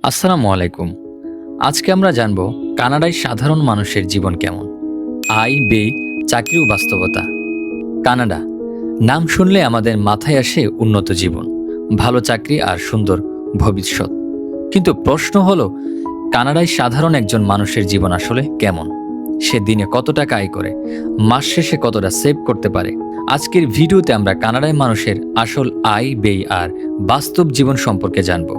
আসসালামু আলাইকুম। আজকে আমরা জানব কানাডায় সাধারণ মানুষের জীবন কেমন। আয়, ব্যয়, চাকরি ও বাস্তবতা। কানাডা নাম শুনলে আমাদের মাথায় আসে উন্নত জীবন, ভালো চাকরি আর সুন্দর ভবিষ্যৎ। কিন্তু প্রশ্ন হলো, কানাডায় সাধারণ একজন মানুষের জীবন আসলে কেমন? সে দিনে কত টাকা আয় করে, মাস শেষে কতটা সেভ করতে পারে? আজকের ভিডিওতে আমরা কানাডায় মানুষের আসল আয়, ব্যয় আর বাস্তব জীবন সম্পর্কে জানব।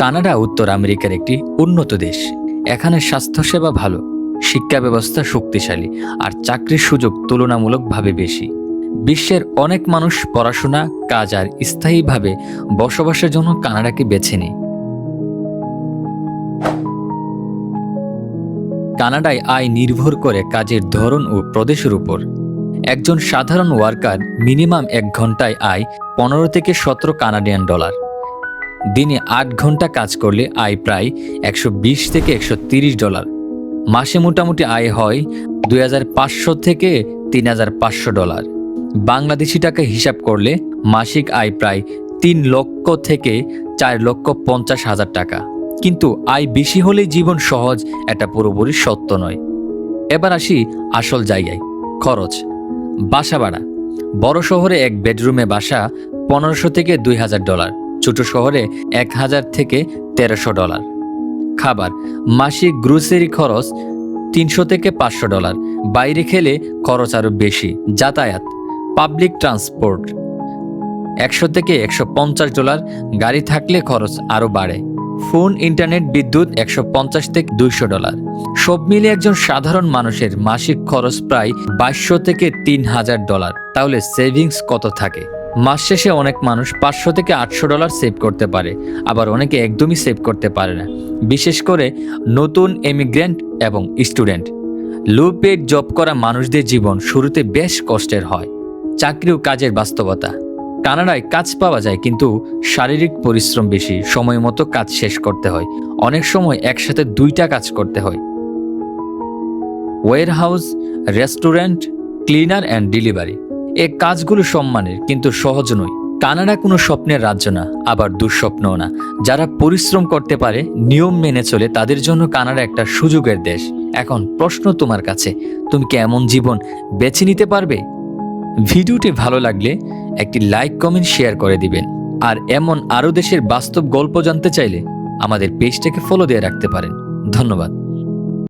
কানাডা উত্তর আমেরিকার একটি উন্নত দেশ। এখানে স্বাস্থ্যসেবা ভালো, শিক্ষা ব্যবস্থা শক্তিশালী আর চাকরির সুযোগ তুলনামূলকভাবে বেশি। বিশ্বের অনেক মানুষ পড়াশোনা, কাজ আর স্থায়ীভাবে বসবাসের জন্য কানাডাকে বেছে নেয়। কানাডায় আয় নির্ভর করে কাজের ধরন ও প্রদেশের উপর। একজন সাধারণ ওয়ার্কার মিনিমাম 1 ঘন্টায় আয় 15 থেকে 17 কানাডিয়ান ডলার। দিনে 8 ঘন্টা কাজ করলে আয় প্রায় 120 থেকে 130 ডলার। মাসে মোটামুটি আয় হয় 2500 থেকে 3500 ডলার। বাংলাদেশি টাকা হিসাব করলে মাসিক আয় প্রায় 3 লক্ষ থেকে 4,50,000 টাকা। কিন্তু আয় বেশি হলেই জীবন সহজ, এটা পুরোপুরি সত্য নয়। এবার আসি আসল জায়গায়। খরচ। বাসা ভাড়া। বড় শহরে 1 বেডরুমে বাসা 1500 থেকে 2000 ডলার। ছোট শহরে 1000 থেকে 1300 ডলার। খাবার। মাসিক গ্রোসারি খরচ 300 থেকে 500 ডলার। বাইরে খেলে খরচ আরও বেশি। যাতায়াত, পাবলিক ট্রান্সপোর্ট 100 থেকে 150 ডলার। গাড়ি থাকলে খরচ আরও বাড়ে। ফোন, ইন্টারনেট, বিদ্যুৎ 150 থেকে 200 ডলার। সব মিলে একজন সাধারণ মানুষের মাসিক খরচ প্রায় 2200 থেকে 3000 ডলার। তাহলে সেভিংস কত থাকে? মাস শেষে অনেক মানুষ 500 থেকে 800 ডলার সেভ করতে পারে, আবার অনেকে একদমই সেভ করতে পারে না। বিশেষ করে নতুন ইমিগ্রেন্ট এবং স্টুডেন্ট। লো পেড জব করা মানুষদের জীবন শুরুতে বেশ কষ্টের হয়। চাকরি ও কাজের বাস্তবতা। কানাডায় কাজ পাওয়া যায়, কিন্তু শারীরিক পরিশ্রম বেশি। সময় মতো কাজ শেষ করতে হয়, অনেক সময় একসাথে 2টা কাজ করতে হয়। Warehouse, restaurant, cleaner and delivery. এই কাজগুলো সম্মানের, কিন্তু সহজ নয়। কানাডা কোনো স্বপ্নের রাজ্য না, আবার দুঃস্বপ্নও না। যারা পরিশ্রম করতে পারে, নিয়ম মেনে চলে, তাদের জন্য কানাডা একটা সুযোগের দেশ। এখন প্রশ্ন তোমার কাছে, তুমি কি এমন জীবন বেছে নিতে পারবে? ভিডিওটি ভালো লাগলে একটি লাইক, কমেন্ট, শেয়ার করে দিবেন। আর এমন আরও দেশের বাস্তব গল্প জানতে চাইলে আমাদের পেজটাকে ফলো দিয়ে রাখতে পারেন। ধন্যবাদ।